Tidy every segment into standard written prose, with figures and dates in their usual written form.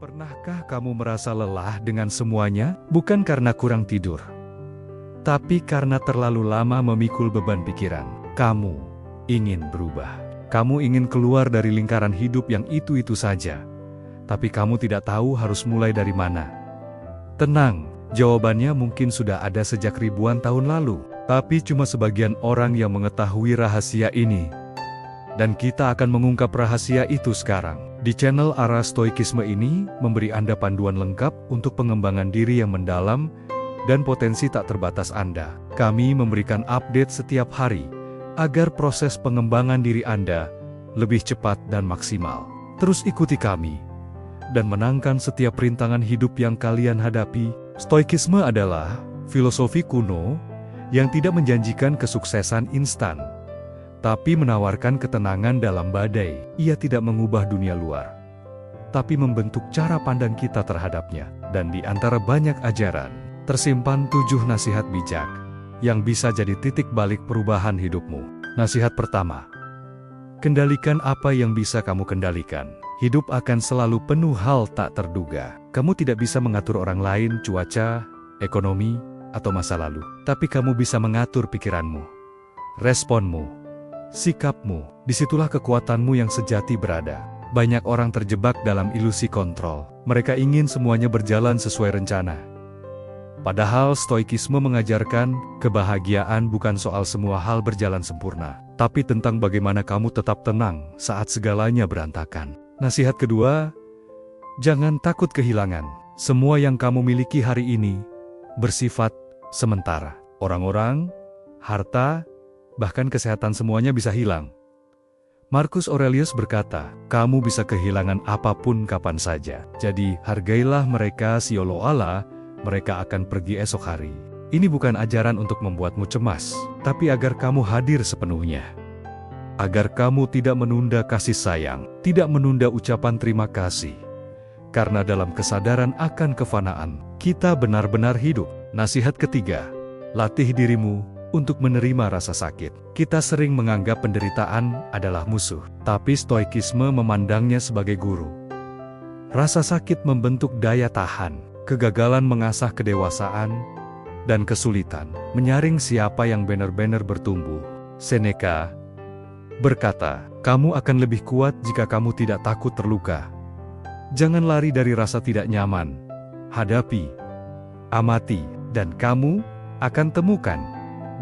Pernahkah kamu merasa lelah dengan semuanya? Bukan karena kurang tidur, tapi karena terlalu lama memikul beban pikiran. Kamu ingin berubah. Kamu ingin keluar dari lingkaran hidup yang itu-itu saja. Tapi kamu tidak tahu harus mulai dari mana. Tenang, jawabannya mungkin sudah ada sejak ribuan tahun lalu. Tapi cuma sebagian orang yang mengetahui rahasia ini. Dan kita akan mengungkap rahasia itu sekarang. Di channel Arah Stoikisme ini memberi Anda panduan lengkap untuk pengembangan diri yang mendalam dan potensi tak terbatas Anda. Kami memberikan update setiap hari agar proses pengembangan diri Anda lebih cepat dan maksimal. Terus ikuti kami dan menangkan setiap rintangan hidup yang kalian hadapi. Stoikisme adalah filosofi kuno yang tidak menjanjikan kesuksesan instan, tapi menawarkan ketenangan dalam badai. Ia tidak mengubah dunia luar, tapi membentuk cara pandang kita terhadapnya. Dan di antara banyak ajaran, tersimpan 7 nasihat bijak yang bisa jadi titik balik perubahan hidupmu. Nasihat pertama, kendalikan apa yang bisa kamu kendalikan. Hidup akan selalu penuh hal tak terduga. Kamu tidak bisa mengatur orang lain, cuaca, ekonomi, atau masa lalu. Tapi kamu bisa mengatur pikiranmu, responmu, sikapmu. Disitulah kekuatanmu yang sejati berada. Banyak orang terjebak dalam ilusi kontrol. Mereka ingin semuanya berjalan sesuai rencana. Padahal Stoikisme mengajarkan, kebahagiaan bukan soal semua hal berjalan sempurna, tapi tentang bagaimana kamu tetap tenang saat segalanya berantakan. Nasihat kedua, jangan takut kehilangan. Semua yang kamu miliki hari ini bersifat sementara. Orang-orang, harta, bahkan kesehatan semuanya bisa hilang. Marcus Aurelius berkata, kamu bisa kehilangan apapun kapan saja. Jadi, hargailah mereka seolah-olah mereka akan pergi esok hari. Ini bukan ajaran untuk membuatmu cemas, tapi agar kamu hadir sepenuhnya. Agar kamu tidak menunda kasih sayang, tidak menunda ucapan terima kasih. Karena dalam kesadaran akan kefanaan, kita benar-benar hidup. Nasihat ketiga, latih dirimu untuk menerima rasa sakit. Kita sering menganggap penderitaan adalah musuh, tapi Stoikisme memandangnya sebagai guru. Rasa sakit membentuk daya tahan, kegagalan mengasah kedewasaan, dan kesulitan menyaring siapa yang benar-benar bertumbuh. Seneca berkata, kamu akan lebih kuat jika kamu tidak takut terluka. Jangan lari dari rasa tidak nyaman. Hadapi, amati, dan kamu akan temukan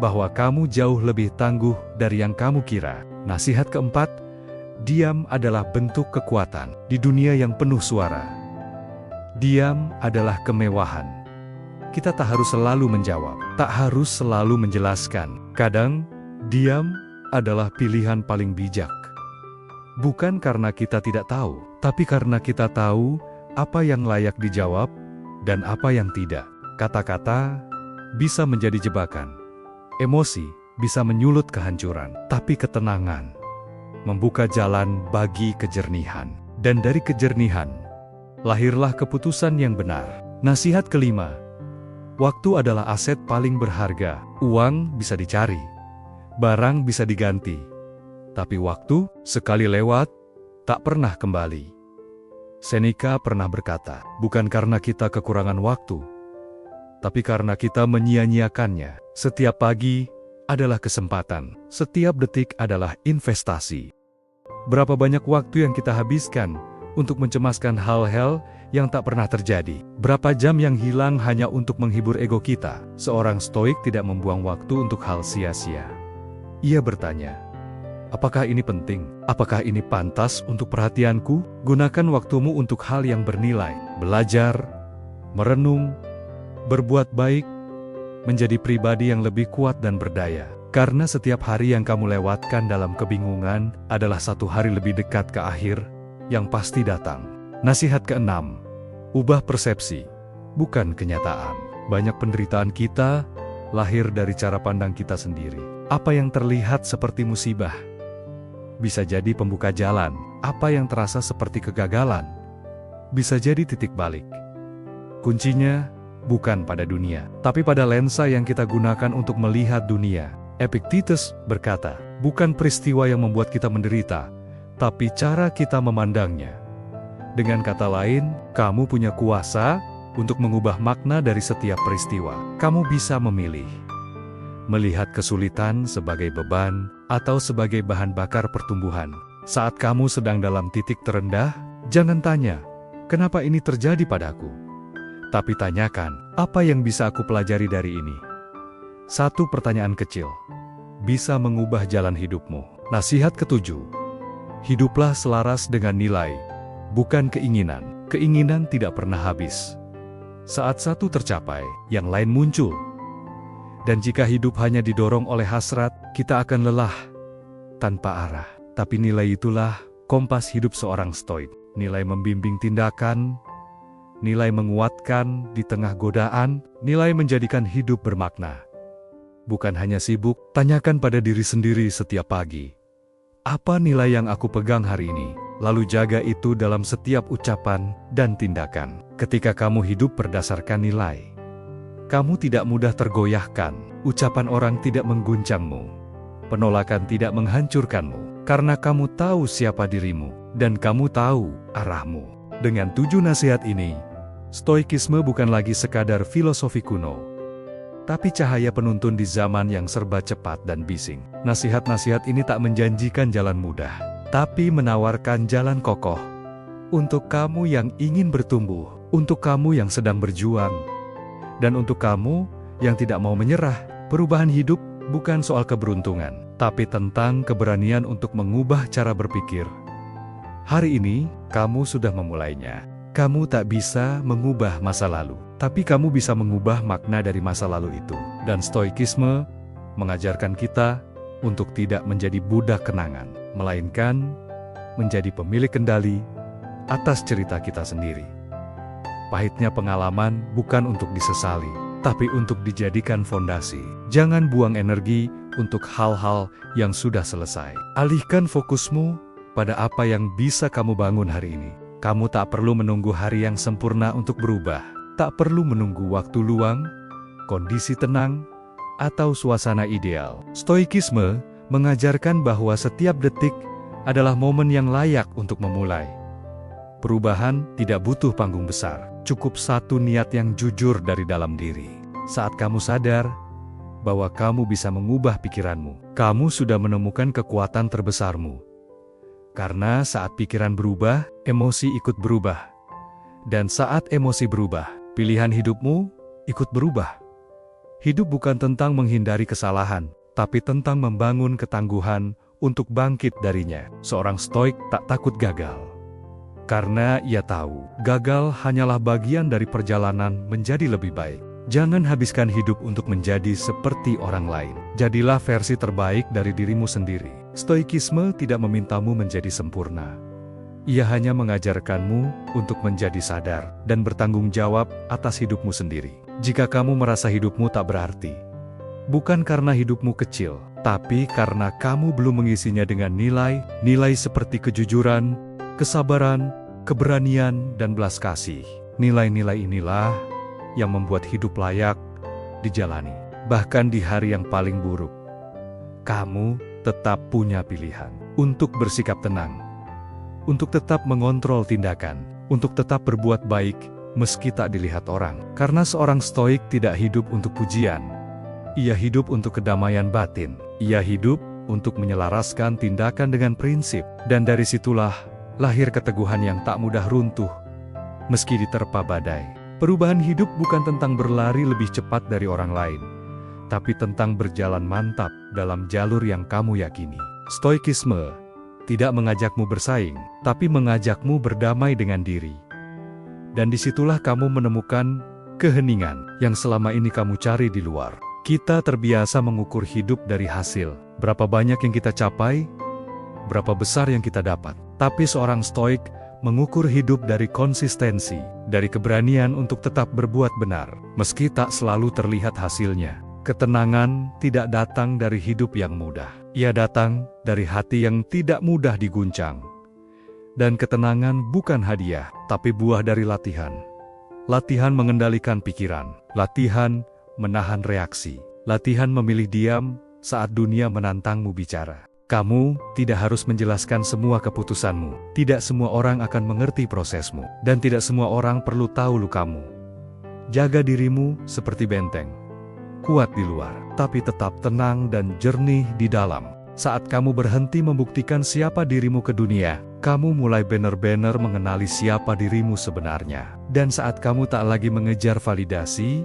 bahwa kamu jauh lebih tangguh dari yang kamu kira. Nasihat keempat, diam adalah bentuk kekuatan di dunia yang penuh suara. Diam adalah kemewahan. Kita tak harus selalu menjawab, tak harus selalu menjelaskan. Kadang, diam adalah pilihan paling bijak. Bukan karena kita tidak tahu, tapi karena kita tahu apa yang layak dijawab dan apa yang tidak. Kata-kata bisa menjadi jebakan. Emosi bisa menyulut kehancuran, tapi ketenangan membuka jalan bagi kejernihan. Dan dari kejernihan, lahirlah keputusan yang benar. Nasihat kelima, waktu adalah aset paling berharga. Uang bisa dicari, barang bisa diganti, tapi waktu sekali lewat, tak pernah kembali. Seneca pernah berkata, bukan karena kita kekurangan waktu, tapi karena kita menyia-nyiakannya. Setiap pagi adalah kesempatan, setiap detik adalah investasi. Berapa banyak waktu yang kita habiskan untuk mencemaskan hal-hal yang tak pernah terjadi? Berapa jam yang hilang hanya untuk menghibur ego kita? Seorang stoik tidak membuang waktu untuk hal sia-sia. Ia bertanya, apakah ini penting? Apakah ini pantas untuk perhatianku? Gunakan waktumu untuk hal yang bernilai. Belajar, merenung, berbuat baik, menjadi pribadi yang lebih kuat dan berdaya. Karena setiap hari yang kamu lewatkan dalam kebingungan adalah satu hari lebih dekat ke akhir yang pasti datang. Nasihat keenam, ubah persepsi, bukan kenyataan. Banyak penderitaan kita lahir dari cara pandang kita sendiri. Apa yang terlihat seperti musibah bisa jadi pembuka jalan. Apa yang terasa seperti kegagalan bisa jadi titik balik. Kuncinya bukan pada dunia, tapi pada lensa yang kita gunakan untuk melihat dunia. Epictetus berkata, bukan peristiwa yang membuat kita menderita, tapi cara kita memandangnya. Dengan kata lain, kamu punya kuasa untuk mengubah makna dari setiap peristiwa. Kamu bisa memilih melihat kesulitan sebagai beban atau sebagai bahan bakar pertumbuhan. Saat kamu sedang dalam titik terendah, jangan tanya, "Kenapa ini terjadi padaku?" Tapi tanyakan, "Apa yang bisa aku pelajari dari ini?" Satu pertanyaan kecil bisa mengubah jalan hidupmu. Nasihat ketujuh, hiduplah selaras dengan nilai, bukan keinginan. Keinginan tidak pernah habis. Saat satu tercapai, yang lain muncul. Dan jika hidup hanya didorong oleh hasrat, kita akan lelah tanpa arah. Tapi nilai itulah kompas hidup seorang stoik. Nilai membimbing tindakan, nilai menguatkan di tengah godaan, nilai menjadikan hidup bermakna. Bukan hanya sibuk, tanyakan pada diri sendiri setiap pagi. Apa nilai yang aku pegang hari ini? Lalu jaga itu dalam setiap ucapan dan tindakan. Ketika kamu hidup berdasarkan nilai, kamu tidak mudah tergoyahkan. Ucapan orang tidak mengguncangmu. Penolakan tidak menghancurkanmu. Karena kamu tahu siapa dirimu, dan kamu tahu arahmu. Dengan 7 nasihat ini, stoikisme bukan lagi sekadar filosofi kuno, tapi cahaya penuntun di zaman yang serba cepat dan bising. Nasihat-nasihat ini tak menjanjikan jalan mudah, tapi menawarkan jalan kokoh. Untuk kamu yang ingin bertumbuh, untuk kamu yang sedang berjuang, dan untuk kamu yang tidak mau menyerah. Perubahan hidup bukan soal keberuntungan, tapi tentang keberanian untuk mengubah cara berpikir. Hari ini, kamu sudah memulainya. Kamu tak bisa mengubah masa lalu, tapi kamu bisa mengubah makna dari masa lalu itu. Dan stoikisme mengajarkan kita untuk tidak menjadi budak kenangan, melainkan menjadi pemilik kendali atas cerita kita sendiri. Pahitnya pengalaman bukan untuk disesali, tapi untuk dijadikan fondasi. Jangan buang energi untuk hal-hal yang sudah selesai. Alihkan fokusmu pada apa yang bisa kamu bangun hari ini. Kamu tak perlu menunggu hari yang sempurna untuk berubah. Tak perlu menunggu waktu luang, kondisi tenang, atau suasana ideal. Stoikisme mengajarkan bahwa setiap detik adalah momen yang layak untuk memulai. Perubahan tidak butuh panggung besar, cukup satu niat yang jujur dari dalam diri. Saat kamu sadar bahwa kamu bisa mengubah pikiranmu, kamu sudah menemukan kekuatan terbesarmu. Karena saat pikiran berubah, emosi ikut berubah. Dan saat emosi berubah, pilihan hidupmu ikut berubah. Hidup bukan tentang menghindari kesalahan, tapi tentang membangun ketangguhan untuk bangkit darinya. Seorang stoik tak takut gagal. Karena ia tahu, gagal hanyalah bagian dari perjalanan menjadi lebih baik. Jangan habiskan hidup untuk menjadi seperti orang lain. Jadilah versi terbaik dari dirimu sendiri. Stoikisme tidak memintamu menjadi sempurna. Ia hanya mengajarkanmu untuk menjadi sadar dan bertanggung jawab atas hidupmu sendiri. Jika kamu merasa hidupmu tak berarti, bukan karena hidupmu kecil, tapi karena kamu belum mengisinya dengan nilai seperti kejujuran, kesabaran, keberanian, dan belas kasih. Nilai-nilai inilah yang membuat hidup layak dijalani. Bahkan di hari yang paling buruk, kamu tetap punya pilihan untuk bersikap tenang, untuk tetap mengontrol tindakan, untuk tetap berbuat baik meski tak dilihat orang. Karena seorang stoik tidak hidup untuk pujian. Ia hidup untuk kedamaian batin. Ia hidup untuk menyelaraskan tindakan dengan prinsip. Dan dari situlah lahir keteguhan yang tak mudah runtuh meski diterpa badai. Perubahan hidup bukan tentang berlari lebih cepat dari orang lain, tapi tentang berjalan mantap dalam jalur yang kamu yakini. Stoikisme tidak mengajakmu bersaing, tapi mengajakmu berdamai dengan diri. Dan disitulah kamu menemukan keheningan yang selama ini kamu cari di luar. Kita terbiasa mengukur hidup dari hasil. Berapa banyak yang kita capai, berapa besar yang kita dapat. Tapi seorang stoik mengukur hidup dari konsistensi, dari keberanian untuk tetap berbuat benar, meski tak selalu terlihat hasilnya. Ketenangan tidak datang dari hidup yang mudah. Ia datang dari hati yang tidak mudah diguncang. Dan ketenangan bukan hadiah, tapi buah dari latihan. Latihan mengendalikan pikiran, latihan menahan reaksi, latihan memilih diam saat dunia menantangmu bicara. Kamu tidak harus menjelaskan semua keputusanmu. Tidak semua orang akan mengerti prosesmu. Dan tidak semua orang perlu tahu lukamu. Jaga dirimu seperti benteng. Kuat di luar, tapi tetap tenang dan jernih di dalam. Saat kamu berhenti membuktikan siapa dirimu ke dunia, kamu mulai benar-benar mengenali siapa dirimu sebenarnya. Dan saat kamu tak lagi mengejar validasi,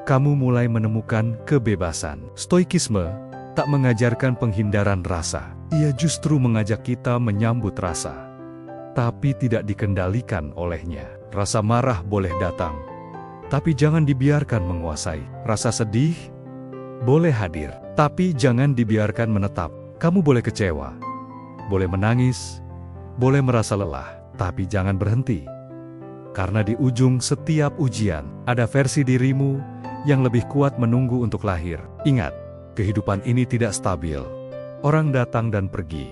kamu mulai menemukan kebebasan. Stoikisme tak mengajarkan penghindaran rasa. Ia justru mengajak kita menyambut rasa, tapi tidak dikendalikan olehnya. Rasa marah boleh datang, tapi jangan dibiarkan menguasai. Rasa sedih boleh hadir, tapi jangan dibiarkan menetap. Kamu boleh kecewa, boleh menangis, boleh merasa lelah, tapi jangan berhenti. Karena di ujung setiap ujian, ada versi dirimu yang lebih kuat menunggu untuk lahir. Ingat, kehidupan ini tidak stabil. Orang datang dan pergi.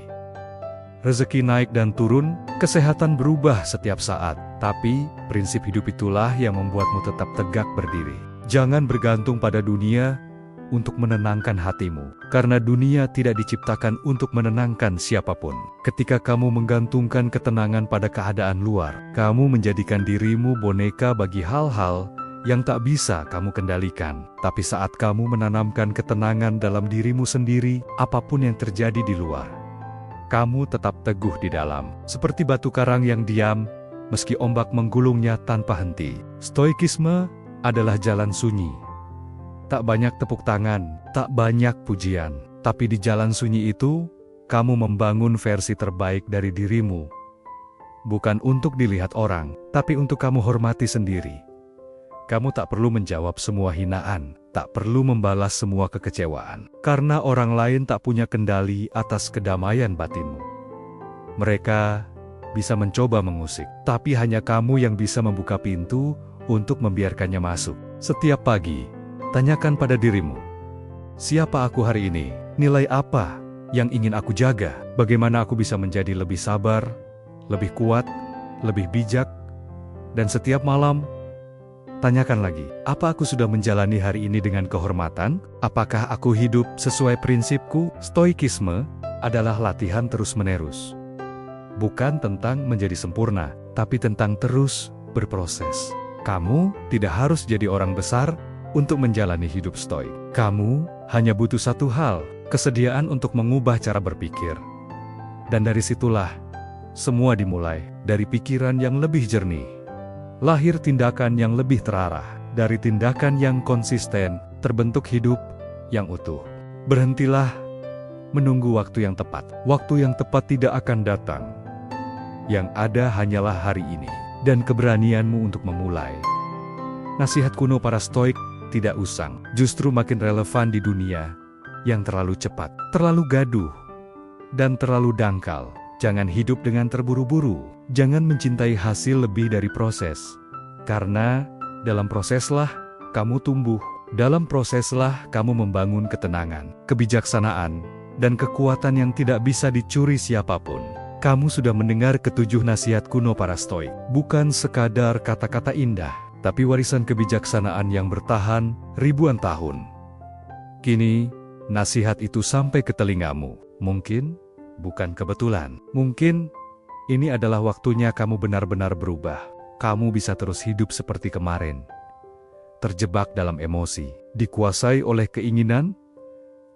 Rezeki naik dan turun, kesehatan berubah setiap saat. Tapi, prinsip hidup itulah yang membuatmu tetap tegak berdiri. Jangan bergantung pada dunia untuk menenangkan hatimu. Karena dunia tidak diciptakan untuk menenangkan siapapun. Ketika kamu menggantungkan ketenangan pada keadaan luar, kamu menjadikan dirimu boneka bagi hal-hal yang tak bisa kamu kendalikan. Tapi saat kamu menanamkan ketenangan dalam dirimu sendiri, apapun yang terjadi di luar, kamu tetap teguh di dalam. Seperti batu karang yang diam, meski ombak menggulungnya tanpa henti. Stoikisme adalah jalan sunyi. Tak banyak tepuk tangan, tak banyak pujian. Tapi di jalan sunyi itu, kamu membangun versi terbaik dari dirimu. Bukan untuk dilihat orang, tapi untuk kamu hormati sendiri. Kamu tak perlu menjawab semua hinaan, tak perlu membalas semua kekecewaan. Karena orang lain tak punya kendali atas kedamaian batinmu. Mereka bisa mencoba mengusik, tapi hanya kamu yang bisa membuka pintu untuk membiarkannya masuk. Setiap pagi, tanyakan pada dirimu, siapa aku hari ini? Nilai apa yang ingin aku jaga? Bagaimana aku bisa menjadi lebih sabar, lebih kuat, lebih bijak? Dan setiap malam, tanyakan lagi, apa aku sudah menjalani hari ini dengan kehormatan? Apakah aku hidup sesuai prinsipku? Stoikisme adalah latihan terus-menerus. Bukan tentang menjadi sempurna, tapi tentang terus berproses. Kamu tidak harus jadi orang besar untuk menjalani hidup stoik. Kamu hanya butuh satu hal, kesediaan untuk mengubah cara berpikir. Dan dari situlah, semua dimulai dari pikiran yang lebih jernih. Lahir tindakan yang lebih terarah. Dari tindakan yang konsisten, terbentuk hidup yang utuh. Berhentilah menunggu waktu yang tepat. Waktu yang tepat tidak akan datang. Yang ada hanyalah hari ini, dan keberanianmu untuk memulai. Nasihat kuno para stoik tidak usang, justru makin relevan di dunia yang terlalu cepat, terlalu gaduh, dan terlalu dangkal. Jangan hidup dengan terburu-buru. Jangan mencintai hasil lebih dari proses. Karena dalam proseslah kamu tumbuh. Dalam proseslah kamu membangun ketenangan, kebijaksanaan, dan kekuatan yang tidak bisa dicuri siapapun. Kamu sudah mendengar ketujuh nasihat kuno para stoik. Bukan sekadar kata-kata indah, tapi warisan kebijaksanaan yang bertahan ribuan tahun. Kini, nasihat itu sampai ke telingamu. Mungkin bukan kebetulan. Mungkin ini adalah waktunya kamu benar-benar berubah. Kamu bisa terus hidup seperti kemarin. Terjebak dalam emosi, dikuasai oleh keinginan,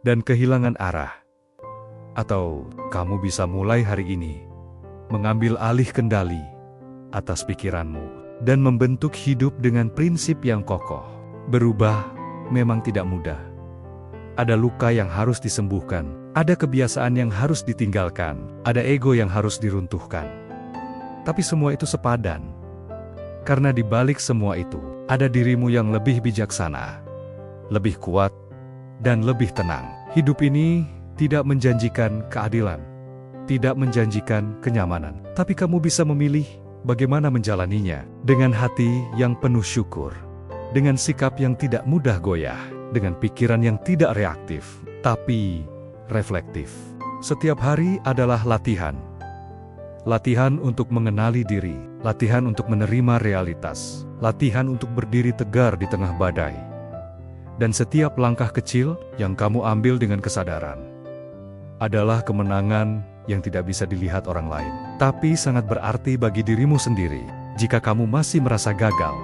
dan kehilangan arah. Atau kamu bisa mulai hari ini, mengambil alih kendali atas pikiranmu, dan membentuk hidup dengan prinsip yang kokoh. Berubah memang tidak mudah. Ada luka yang harus disembuhkan, ada kebiasaan yang harus ditinggalkan, ada ego yang harus diruntuhkan. Tapi semua itu sepadan. Karena di balik semua itu, ada dirimu yang lebih bijaksana, lebih kuat, dan lebih tenang. Hidup ini tidak menjanjikan keadilan, tidak menjanjikan kenyamanan. Tapi kamu bisa memilih bagaimana menjalaninya dengan hati yang penuh syukur, dengan sikap yang tidak mudah goyah, dengan pikiran yang tidak reaktif, tapi reflektif. Setiap hari adalah latihan. Latihan untuk mengenali diri, latihan untuk menerima realitas, latihan untuk berdiri tegar di tengah badai. Dan setiap langkah kecil yang kamu ambil dengan kesadaran, adalah kemenangan yang tidak bisa dilihat orang lain, tapi sangat berarti bagi dirimu sendiri. Jika kamu masih merasa gagal,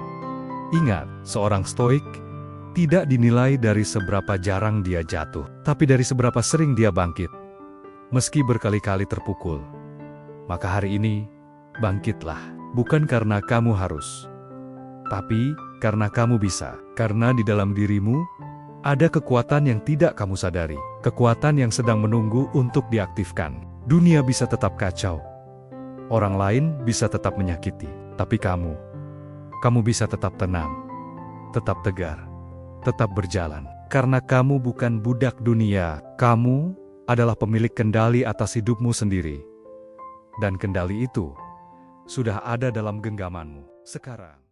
ingat, seorang stoik tidak dinilai dari seberapa jarang dia jatuh, tapi dari seberapa sering dia bangkit. Meski berkali-kali terpukul, maka hari ini, bangkitlah. Bukan karena kamu harus, tapi karena kamu bisa. Karena di dalam dirimu, ada kekuatan yang tidak kamu sadari. Kekuatan yang sedang menunggu untuk diaktifkan. Dunia bisa tetap kacau. Orang lain bisa tetap menyakiti. Tapi kamu bisa tetap tenang, tetap tegar, tetap berjalan. Karena kamu bukan budak dunia. Kamu adalah pemilik kendali atas hidupmu sendiri. Dan kendali itu sudah ada dalam genggamanmu sekarang.